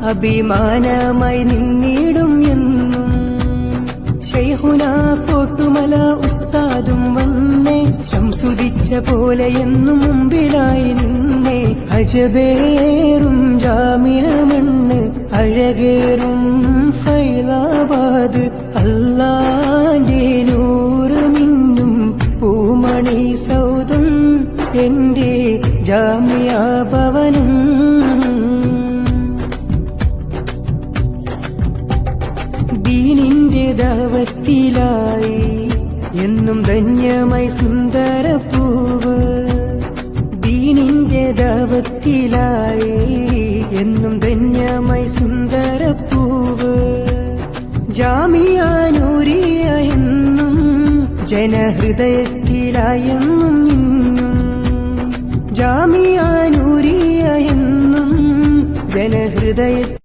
അഭിമാനമായി നിന്നിടും എന്നും. ശൈഖുന കോട്ടുമല ഉസ്താദും വന്നേ, ശംസുദിച്ച പോലെ എന്നും മുമ്പിലായി നിന്നേ. അജബേറും ജാമിഅ മണ്ണ്, അഴകേറും ഫൈലാബാദ്, അല്ലാന്റെ നൂറ് മിന്നും പൂമണി സൗദം എന്റെ ജാമിഅ ഭവനം. ദീനിന്റെ ദഅവത്തിലായി എന്നും ധന്യമായി സുന്ദരപ്പൂവ്. ദീനിന്റെ ദഅവത്തിലായി എന്നും ധന്യമായി സുന്ദരപ്പൂവ്. ജാമിഅ നൂരിയ എന്നും ജനഹൃദയത്തിലായെന്നും ഇന്നും. ജാമിഅ നൂരിയ എന്നും ജനഹൃദയ